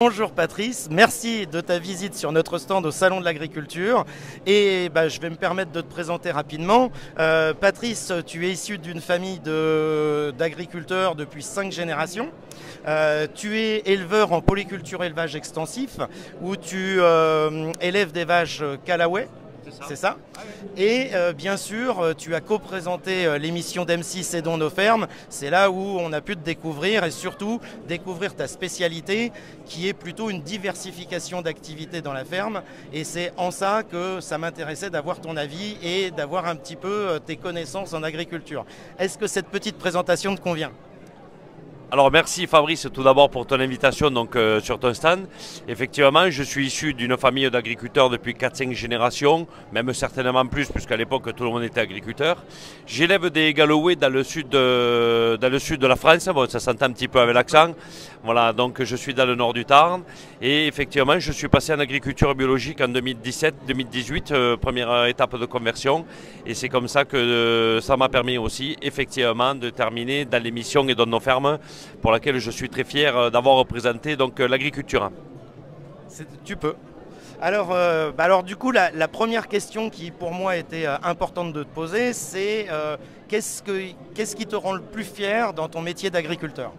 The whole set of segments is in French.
Bonjour Patrice, merci de ta visite sur notre stand au Salon de l'Agriculture et je vais me permettre de te présenter rapidement. Patrice, tu es issu d'une famille d'agriculteurs depuis 5 générations. Tu es éleveur en polyculture élevage extensif où tu élèves des vaches Callaway. C'est ça. Et bien sûr, tu as co-présenté l'émission d'M6 Aidons nos fermes. C'est là où on a pu te découvrir et surtout découvrir ta spécialité qui est plutôt une diversification d'activités dans la ferme. Et c'est en ça que ça m'intéressait d'avoir ton avis et d'avoir un petit peu tes connaissances en agriculture. Est-ce que cette petite présentation te convient ? Alors merci Fabrice tout d'abord pour ton invitation sur ton stand. Effectivement, je suis issu d'une famille d'agriculteurs depuis 4-5 générations, même certainement plus puisqu'à l'époque tout le monde était agriculteur. J'élève des Galloway dans le sud de la France, bon, ça s'entend un petit peu avec l'accent. Voilà, donc je suis dans le nord du Tarn et effectivement je suis passé en agriculture biologique en 2017-2018, première étape de conversion, et c'est comme ça que ça m'a permis aussi effectivement de terminer dans l'émission Aidons nos fermes, pour laquelle je suis très fier d'avoir représenté l'agriculture. Tu peux. Alors du coup, la première question qui pour moi était importante de te poser, c'est qu'est-ce qui te rend le plus fier dans ton métier d'agriculteur ?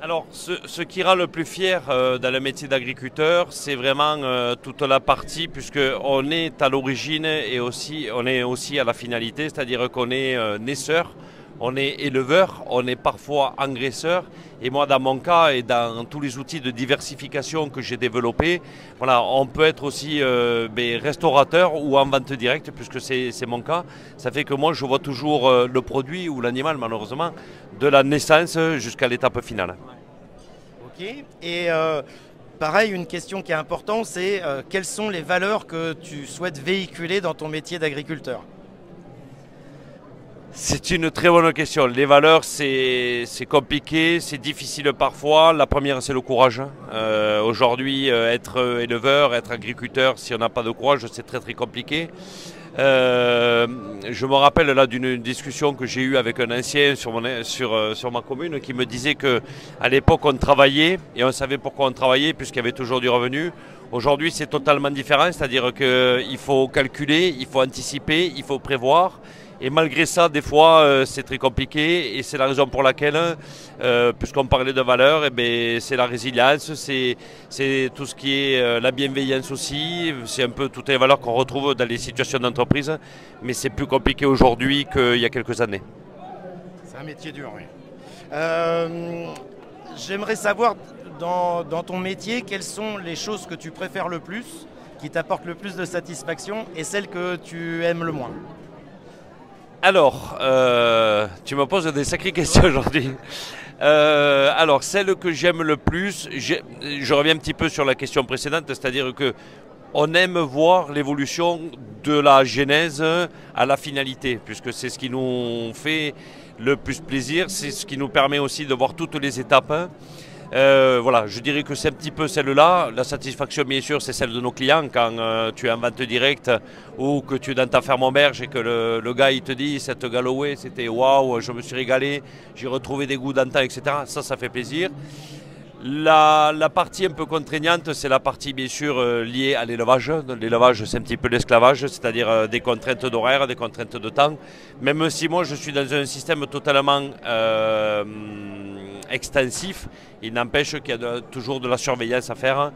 Alors, ce qui rend le plus fier dans le métier d'agriculteur, c'est vraiment toute la partie, puisqu'on est à l'origine et aussi, on est aussi à la finalité, c'est-à-dire qu'on est naisseur, on est éleveur, on est parfois engraisseur. Et moi, dans mon cas et dans tous les outils de diversification que j'ai développés, voilà, on peut être aussi restaurateur ou en vente directe, puisque c'est mon cas. Ça fait que moi, je vois toujours le produit ou l'animal, malheureusement, de la naissance jusqu'à l'étape finale. Ok. Et pareil, une question qui est importante, c'est quelles sont les valeurs que tu souhaites véhiculer dans ton métier d'agriculteur ? C'est une très bonne question. Les valeurs, c'est compliqué, c'est difficile parfois. La première, c'est le courage. Aujourd'hui, être éleveur, être agriculteur, si on n'a pas de courage, c'est très très compliqué. Je me rappelle là d'une discussion que j'ai eue avec un ancien sur ma commune qui me disait qu'à l'époque on travaillait et on savait pourquoi on travaillait puisqu'il y avait toujours du revenu. Aujourd'hui c'est totalement différent, c'est-à-dire qu'il faut calculer, il faut anticiper, il faut prévoir. Et malgré ça, des fois, c'est très compliqué et c'est la raison pour laquelle, puisqu'on parlait de valeurs, c'est la résilience, c'est tout ce qui est la bienveillance aussi, c'est un peu toutes les valeurs qu'on retrouve dans les situations d'entreprise, mais c'est plus compliqué aujourd'hui qu'il y a quelques années. C'est un métier dur, oui. J'aimerais savoir, dans ton métier, quelles sont les choses que tu préfères le plus, qui t'apportent le plus de satisfaction et celles que tu aimes le moins. Alors, tu me poses des sacrées questions aujourd'hui. Alors, celle que j'aime le plus, je reviens un petit peu sur la question précédente, c'est-à-dire que on aime voir l'évolution de la genèse à la finalité, puisque c'est ce qui nous fait le plus plaisir, c'est ce qui nous permet aussi de voir toutes les étapes. Voilà, je dirais que c'est un petit peu celle-là. La satisfaction, bien sûr, c'est celle de nos clients quand tu es en vente directe ou que tu es dans ta ferme auberge et que le gars il te dit cette Galloway, c'était waouh, je me suis régalé, j'ai retrouvé des goûts d'antan, etc. Ça fait plaisir. La partie un peu contraignante, c'est la partie bien sûr liée à l'élevage. L'élevage, c'est un petit peu l'esclavage, c'est-à-dire des contraintes d'horaire, des contraintes de temps. Même si moi, je suis dans un système totalement extensif, il n'empêche qu'il y a toujours de la surveillance à faire.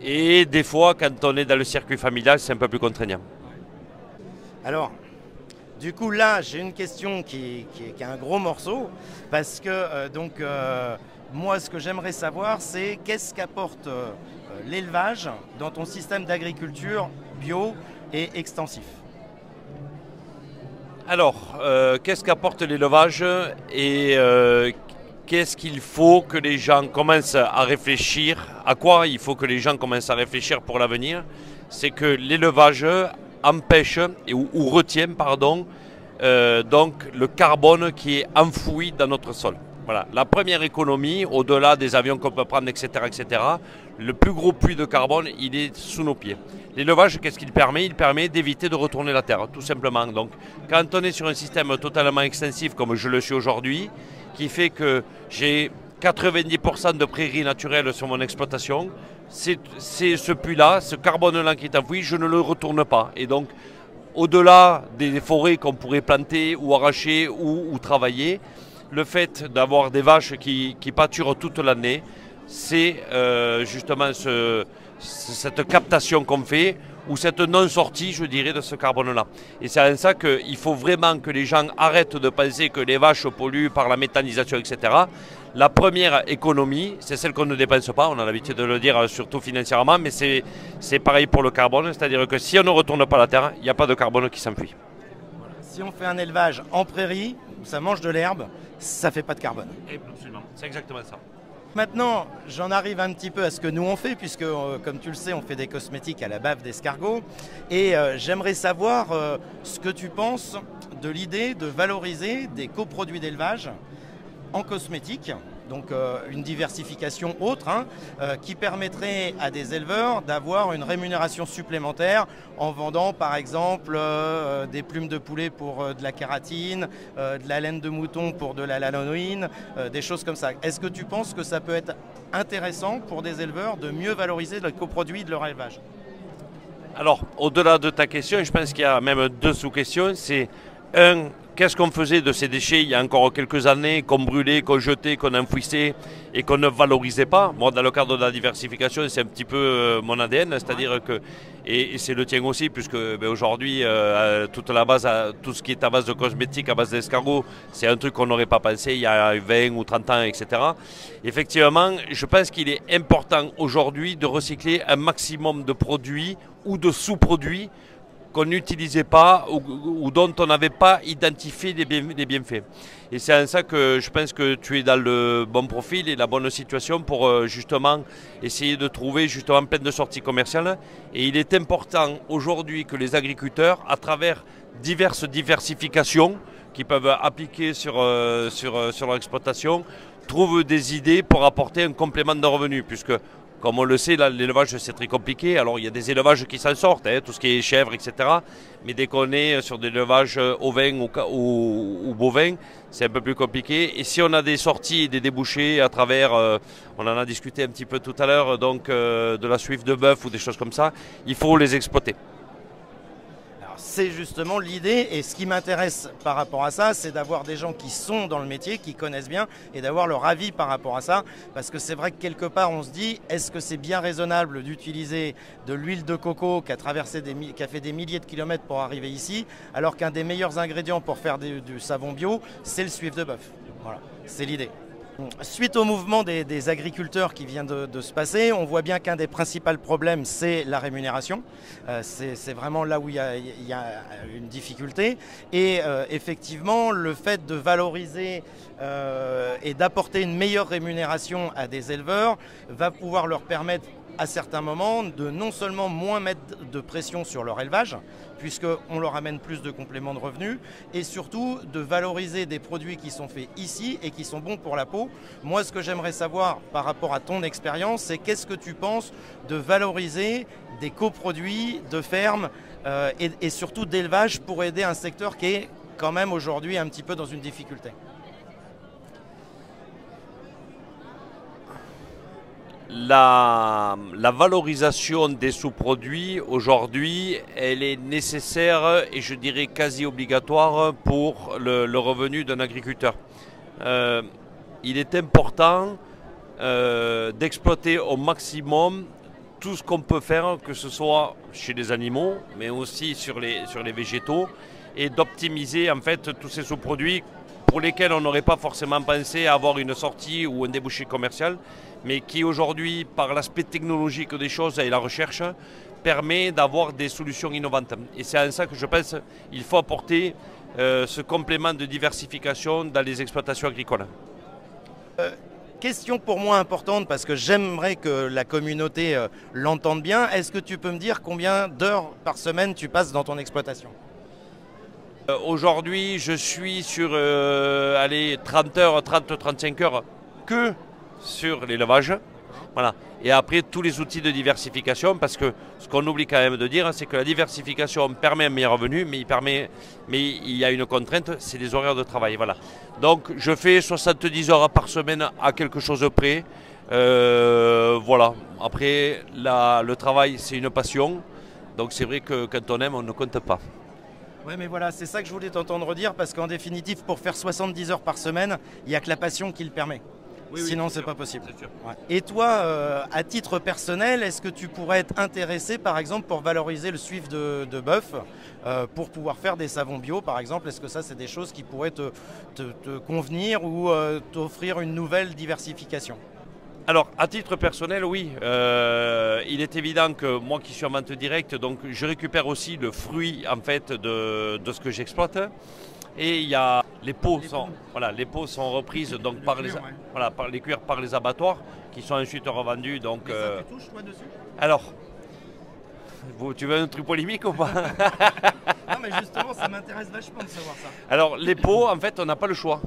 Et des fois, quand on est dans le circuit familial, c'est un peu plus contraignant. Alors, du coup, là, j'ai une question qui est un gros morceau, parce que moi, ce que j'aimerais savoir, c'est qu'est-ce qu'apporte l'élevage dans ton système d'agriculture bio et extensif ? Alors, qu'est-ce qu'apporte l'élevage et qu'est-ce qu'il faut que les gens commencent à réfléchir, à quoi il faut que les gens commencent à réfléchir pour l'avenir? C'est que l'élevage empêche ou retient donc le carbone qui est enfoui dans notre sol. Voilà. La première économie, au-delà des avions qu'on peut prendre, etc., le plus gros puits de carbone, il est sous nos pieds. L'élevage, qu'est-ce qu'il permet? Il permet d'éviter de retourner la terre, tout simplement. Donc, quand on est sur un système totalement extensif, comme je le suis aujourd'hui, qui fait que j'ai 90% de prairies naturelles sur mon exploitation. C'est ce puits-là, ce carbone-là qui est enfoui, je ne le retourne pas. Et donc, au-delà des forêts qu'on pourrait planter ou arracher ou travailler, le fait d'avoir des vaches qui pâturent toute l'année, c'est justement cette captation qu'on fait, ou cette non-sortie, je dirais, de ce carbone-là. Et c'est en ça qu'il faut vraiment que les gens arrêtent de penser que les vaches polluent par la méthanisation, etc. La première économie, c'est celle qu'on ne dépense pas, on a l'habitude de le dire, surtout financièrement, mais c'est pareil pour le carbone, c'est-à-dire que si on ne retourne pas la terre, il n'y a pas de carbone qui s'enfuit. Voilà. Si on fait un élevage en prairie, où ça mange de l'herbe, ça ne fait pas de carbone. Absolument, c'est exactement ça. Maintenant, j'en arrive un petit peu à ce que nous on fait, puisque comme tu le sais, on fait des cosmétiques à la bave d'escargot. Et j'aimerais savoir ce que tu penses de l'idée de valoriser des coproduits d'élevage en cosmétique, donc une diversification autre, qui permettrait à des éleveurs d'avoir une rémunération supplémentaire en vendant par exemple des plumes de poulet pour de la kératine, de la laine de mouton pour de la lanoline, des choses comme ça. Est-ce que tu penses que ça peut être intéressant pour des éleveurs de mieux valoriser les coproduits de leur élevage? Alors, au-delà de ta question, je pense qu'il y a même deux sous-questions. C'est un, qu'est-ce qu'on faisait de ces déchets il y a encore quelques années, qu'on brûlait, qu'on jetait, qu'on enfouissait et qu'on ne valorisait pas? Moi, dans le cadre de la diversification, c'est un petit peu mon ADN, c'est-à-dire que, et c'est le tien aussi, puisque aujourd'hui, toute la base, tout ce qui est à base de cosmétiques, à base d'escargot, c'est un truc qu'on n'aurait pas pensé il y a 20 ou 30 ans, etc. Effectivement, je pense qu'il est important aujourd'hui de recycler un maximum de produits ou de sous-produits qu'on n'utilisait pas ou dont on n'avait pas identifié les bienfaits. Et c'est en ça que je pense que tu es dans le bon profil et la bonne situation pour justement essayer de trouver justement plein de sorties commerciales. Et il est important aujourd'hui que les agriculteurs, à travers diverses diversifications qu'ils peuvent appliquer sur leur exploitation, trouvent des idées pour apporter un complément de revenus, puisque comme on le sait, l'élevage c'est très compliqué. Alors il y a des élevages qui s'en sortent, tout ce qui est chèvres, etc. Mais dès qu'on est sur des élevages ovins ou bovins, c'est un peu plus compliqué. Et si on a des sorties et des débouchés à travers, on en a discuté un petit peu tout à l'heure, donc de la suif de bœuf ou des choses comme ça, il faut les exploiter. C'est justement l'idée, et ce qui m'intéresse par rapport à ça, c'est d'avoir des gens qui sont dans le métier, qui connaissent bien, et d'avoir leur avis par rapport à ça, parce que c'est vrai que quelque part on se dit, est-ce que c'est bien raisonnable d'utiliser de l'huile de coco qui a fait des milliers de kilomètres pour arriver ici, alors qu'un des meilleurs ingrédients pour faire du savon bio, c'est le suif de bœuf. Voilà, c'est l'idée. Suite au mouvement des agriculteurs qui vient de se passer, on voit bien qu'un des principaux problèmes, c'est la rémunération. C'est vraiment là où il y a une difficulté. Et effectivement, le fait de valoriser et d'apporter une meilleure rémunération à des éleveurs va pouvoir leur permettre à certains moments de non seulement moins mettre de pression sur leur élevage, puisqu'on leur amène plus de compléments de revenus, et surtout de valoriser des produits qui sont faits ici et qui sont bons pour la peau. Moi, ce que j'aimerais savoir par rapport à ton expérience, c'est qu'est-ce que tu penses de valoriser des coproduits de ferme et surtout d'élevage pour aider un secteur qui est quand même aujourd'hui un petit peu dans une difficulté? La valorisation des sous-produits aujourd'hui, elle est nécessaire et je dirais quasi obligatoire pour le revenu d'un agriculteur. Il est important d'exploiter au maximum tout ce qu'on peut faire, que ce soit chez les animaux, mais aussi sur les végétaux, et d'optimiser en fait tous ces sous-produits pour lesquels on n'aurait pas forcément pensé avoir une sortie ou un débouché commercial, mais qui aujourd'hui, par l'aspect technologique des choses et la recherche, permet d'avoir des solutions innovantes. Et c'est en ça que je pense qu'il faut apporter ce complément de diversification dans les exploitations agricoles. Question pour moi importante, parce que j'aimerais que la communauté l'entende bien. Est-ce que tu peux me dire combien d'heures par semaine tu passes dans ton exploitation? Aujourd'hui, je suis sur 30 heures, 30-35 heures que sur l'élevage. Voilà. Et après, tous les outils de diversification, parce que ce qu'on oublie quand même de dire, c'est que la diversification permet un meilleur revenu, mais il y a une contrainte, c'est les horaires de travail. Voilà. Donc, je fais 70 heures par semaine à quelque chose près. Voilà. Après, le travail, c'est une passion. Donc, c'est vrai que quand on aime, on ne compte pas. Oui, mais voilà, c'est ça que je voulais t'entendre dire, parce qu'en définitive, pour faire 70 heures par semaine, il n'y a que la passion qui le permet. Oui, sinon, c'est pas possible. Ouais. Et toi, à titre personnel, est-ce que tu pourrais être intéressé, par exemple, pour valoriser le suif de bœuf, pour pouvoir faire des savons bio, par exemple? Est-ce que ça, c'est des choses qui pourraient te convenir ou t'offrir une nouvelle diversification? Alors, à titre personnel, oui. Il est évident que moi qui suis en vente directe, donc je récupère aussi le fruit en fait de ce que j'exploite. Et il y a les peaux sont reprises donc par les cuirs par les abattoirs qui sont ensuite revendus. Donc, mais ça, tu touches toi dessus? Alors, tu veux un truc polémique ou pas? Non, mais justement, ça m'intéresse vachement de savoir ça. Alors, les peaux, en fait, on n'a pas le choix.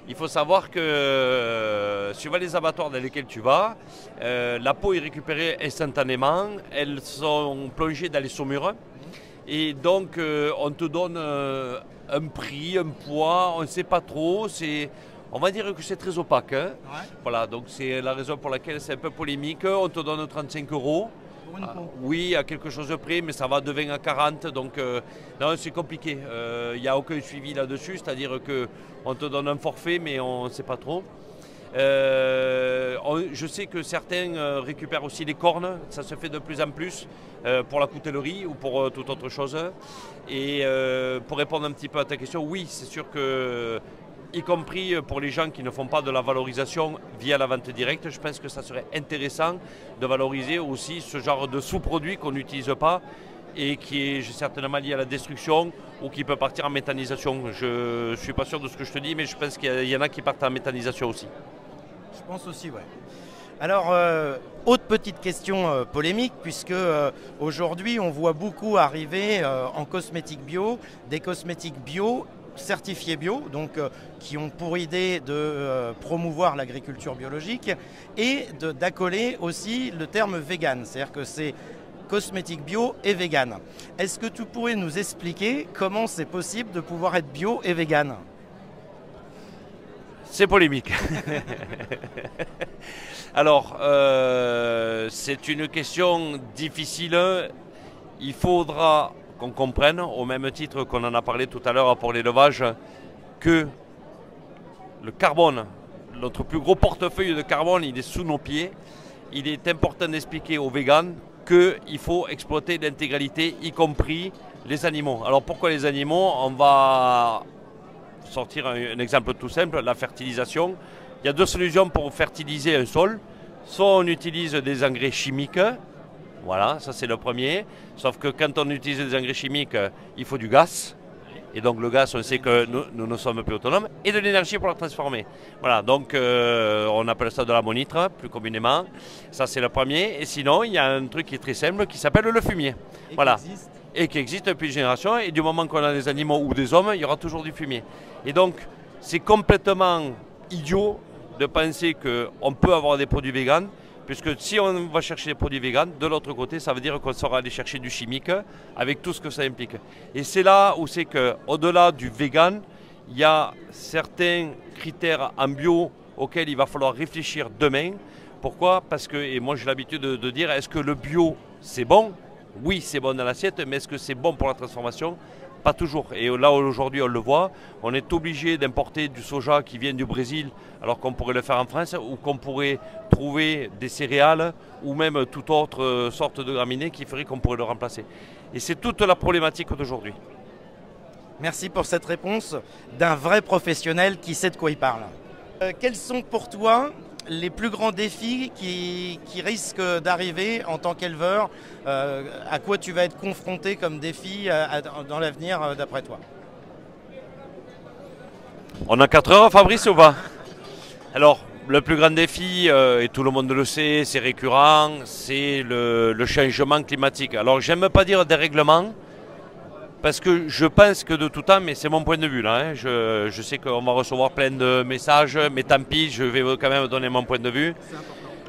Il faut savoir que suivant les abattoirs dans lesquels tu vas, la peau est récupérée instantanément, elles sont plongées dans les saumures et donc on te donne un prix, un poids, on ne sait pas trop, on va dire que c'est très opaque. Hein. Ouais. Voilà, donc c'est la raison pour laquelle c'est un peu polémique, on te donne 35 €. Oui, à quelque chose de près, mais ça va de 20 à 40, donc non, c'est compliqué. Il n'y a aucun suivi là-dessus, c'est-à-dire qu'on te donne un forfait, mais on ne sait pas trop. Je sais que certains récupèrent aussi les cornes, ça se fait de plus en plus pour la coutellerie ou pour toute autre chose. Et pour répondre un petit peu à ta question, oui, c'est sûr que, y compris pour les gens qui ne font pas de la valorisation via la vente directe, je pense que ça serait intéressant de valoriser aussi ce genre de sous-produit qu'on n'utilise pas et qui est certainement lié à la destruction ou qui peut partir en méthanisation. Je ne suis pas sûr de ce que je te dis, mais je pense qu'il y en a qui partent en méthanisation aussi. Je pense aussi, ouais. Alors, autre petite question polémique, puisque aujourd'hui on voit beaucoup arriver en cosmétiques bio, des cosmétiques bio certifiés bio, donc qui ont pour idée de promouvoir l'agriculture biologique et d'accoler aussi le terme vegan, c'est-à-dire que c'est cosmétique bio et vegan. Est-ce que tu pourrais nous expliquer comment c'est possible de pouvoir être bio et vegan? C'est polémique. Alors, c'est une question difficile. Il faudra qu'on comprenne, au même titre qu'on en a parlé tout à l'heure pour l'élevage, que le carbone, notre plus gros portefeuille de carbone, il est sous nos pieds. Il est important d'expliquer aux végans qu'il faut exploiter l'intégralité, y compris les animaux. Alors pourquoi les animaux? On va sortir un exemple tout simple, la fertilisation. Il y a deux solutions pour fertiliser un sol. Soit on utilise des engrais chimiques, voilà, ça c'est le premier. Sauf que quand on utilise des engrais chimiques, il faut du gaz. Et donc le gaz, on sait que nous ne sommes plus autonomes. Et de l'énergie pour la transformer. Voilà, donc on appelle ça de l'ammonitre, plus communément. Ça c'est le premier. Et sinon, il y a un truc qui est très simple qui s'appelle le fumier. Voilà. Et qui existe depuis une génération. Et du moment qu'on a des animaux ou des hommes, il y aura toujours du fumier. Et donc, c'est complètement idiot de penser qu'on peut avoir des produits véganes. Puisque si on va chercher des produits véganes, de l'autre côté, ça veut dire qu'on saura aller chercher du chimique avec tout ce que ça implique. Et c'est là où c'est qu'au-delà du vegan, il y a certains critères en bio auxquels il va falloir réfléchir demain. Pourquoi? Parce que, et moi j'ai l'habitude de dire, est-ce que le bio c'est bon? Oui, c'est bon dans l'assiette, mais est-ce que c'est bon pour la transformation? Pas toujours. Et là, aujourd'hui, on le voit, on est obligé d'importer du soja qui vient du Brésil, alors qu'on pourrait le faire en France, ou qu'on pourrait trouver des céréales, ou même toute autre sorte de graminées qui ferait qu'on pourrait le remplacer. Et c'est toute la problématique d'aujourd'hui. Merci pour cette réponse d'un vrai professionnel qui sait de quoi il parle. Quels sont pour toi les plus grands défis qui risquent d'arriver en tant qu'éleveur? À quoi tu vas être confronté comme défi dans l'avenir d'après toi? On a 4 heures, Fabrice, ou pas? Alors, le plus grand défi, et tout le monde le sait, c'est récurrent, c'est le changement climatique. Alors, j'aime pas dire dérèglement, parce que je pense que de tout temps, mais c'est mon point de vue là, hein, je sais qu'on va recevoir plein de messages, mais tant pis, je vais quand même donner mon point de vue.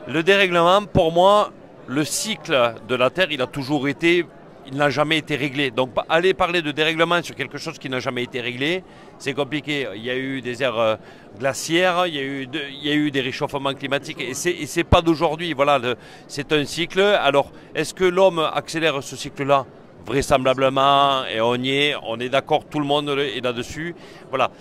Le dérèglement, pour moi, le cycle de la Terre, il a toujours été, il n'a jamais été réglé. Donc aller parler de dérèglement sur quelque chose qui n'a jamais été réglé, c'est compliqué. Il y a eu des ères glaciaires, il y a eu des réchauffements climatiques, et c'est pas d'aujourd'hui. Voilà, c'est un cycle. Alors, est-ce que l'homme accélère ce cycle-là? Vraisemblablement, et on est d'accord, tout le monde est là-dessus. Voilà.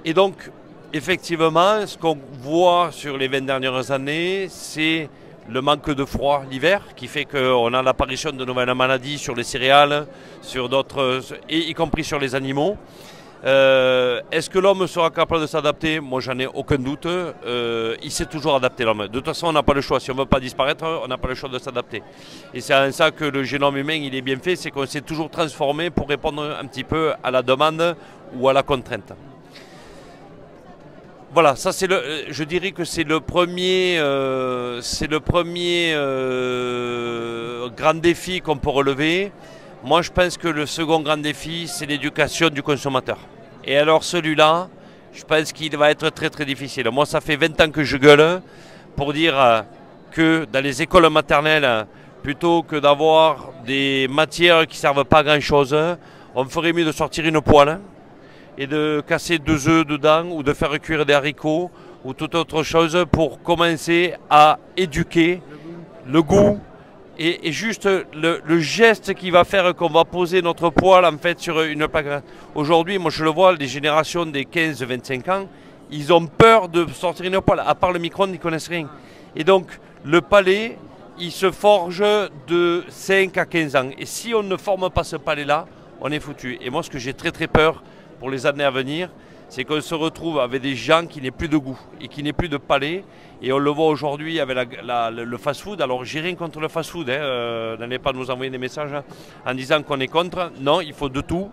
Et donc, effectivement, ce qu'on voit sur les 20 dernières années, c'est le manque de froid l'hiver, qui fait qu'on a l'apparition de nouvelles maladies sur les céréales, sur d'autres, et y compris sur les animaux. Est-ce que l'homme sera capable de s'adapter? Moi, j'en ai aucun doute. Il s'est toujours adapté, l'homme. De toute façon, on n'a pas le choix. Si on ne veut pas disparaître, on n'a pas le choix de s'adapter. Et c'est en ça que le génome humain, il est bien fait, c'est qu'on s'est toujours transformé pour répondre un petit peu à la demande ou à la contrainte. Voilà, ça c'est je dirais que c'est le premier grand défi qu'on peut relever. Moi, je pense que le second grand défi, c'est l'éducation du consommateur. Et alors celui-là, je pense qu'il va être très très difficile. Moi, ça fait 20 ans que je gueule pour dire que dans les écoles maternelles, plutôt que d'avoir des matières qui ne servent pas à grand-chose, on ferait mieux de sortir une poêle et de casser 2 œufs dedans ou de faire cuire des haricots ou toute autre chose pour commencer à éduquer le goût. Et juste le geste qui va faire qu'on va poser notre poêle en fait sur une plaque. Aujourd'hui, moi je le vois, les générations des 15-25 ans, ils ont peur de sortir une poêle. À part le micro-ondes, ils ne connaissent rien. Et donc, le palais, il se forge de 5 à 15 ans. Et si on ne forme pas ce palais-là, on est foutu. Et moi, ce que j'ai très très peur pour les années à venir, c'est qu'on se retrouve avec des gens qui n'aient plus de goût et qui n'aient plus de palais. Et on le voit aujourd'hui avec le fast-food. Alors, j'ai rien contre le fast-food. N'allez pas nous envoyer des messages en disant qu'on est contre. Non, il faut de tout.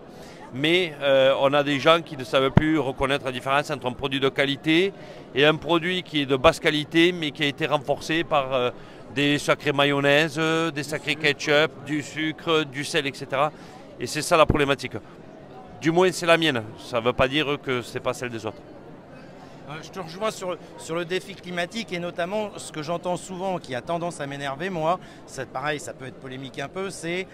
Mais on a des gens qui ne savent plus reconnaître la différence entre un produit de qualité et un produit qui est de basse qualité, mais qui a été renforcé par des sacrées mayonnaises, des sacrés ketchup, du sucre, du sel, etc. Et c'est ça la problématique. Du moins, c'est la mienne. Ça ne veut pas dire que ce n'est pas celle des autres. Je te rejoins sur le défi climatique et notamment ce que j'entends souvent qui a tendance à m'énerver, moi, pareil, ça peut être polémique un peu, c'est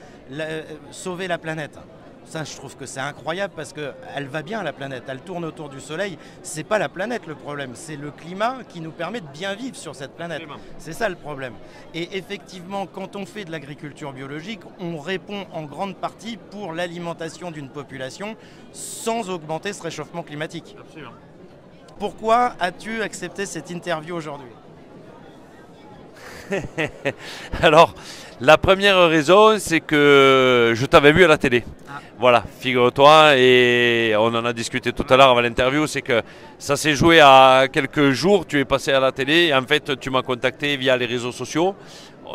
sauver la planète. Ça, je trouve que c'est incroyable parce qu'elle va bien, la planète, elle tourne autour du soleil. C'est pas la planète le problème, c'est le climat qui nous permet de bien vivre sur cette planète. C'est ça le problème. Et effectivement, quand on fait de l'agriculture biologique, on répond en grande partie pour l'alimentation d'une population sans augmenter ce réchauffement climatique. Absolument. Pourquoi as-tu accepté cette interview aujourd'hui? Alors, la première raison, c'est que je t'avais vu à la télé. Ah. Voilà, figure-toi, et on en a discuté tout à l'heure avant l'interview, c'est que ça s'est joué à quelques jours, tu es passé à la télé, et en fait, tu m'as contacté via les réseaux sociaux.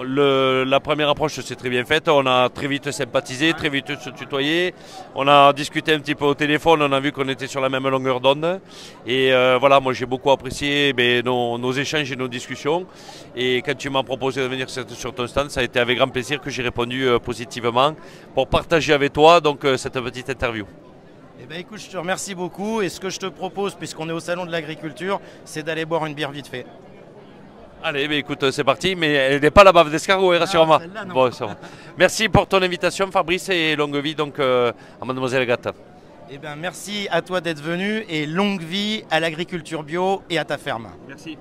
La première approche s'est très bien faite, on a très vite sympathisé, très vite se tutoyé, on a discuté un petit peu au téléphone, on a vu qu'on était sur la même longueur d'onde et voilà, moi j'ai beaucoup apprécié nos échanges et nos discussions et quand tu m'as proposé de venir sur ton stand, ça a été avec grand plaisir que j'ai répondu positivement pour partager avec toi donc, cette petite interview. Eh ben, écoute, je te remercie beaucoup et ce que je te propose, puisqu'on est au Salon de l'Agriculture, c'est d'aller boire une bière vite fait. Allez, mais écoute, c'est parti, mais elle n'est pas la bave d'escargot, rassure-moi. Bon, merci pour ton invitation, Fabrice, et longue vie donc, à Mademoiselle Agathe. Eh bien, merci à toi d'être venu et longue vie à l'agriculture bio et à ta ferme. Merci.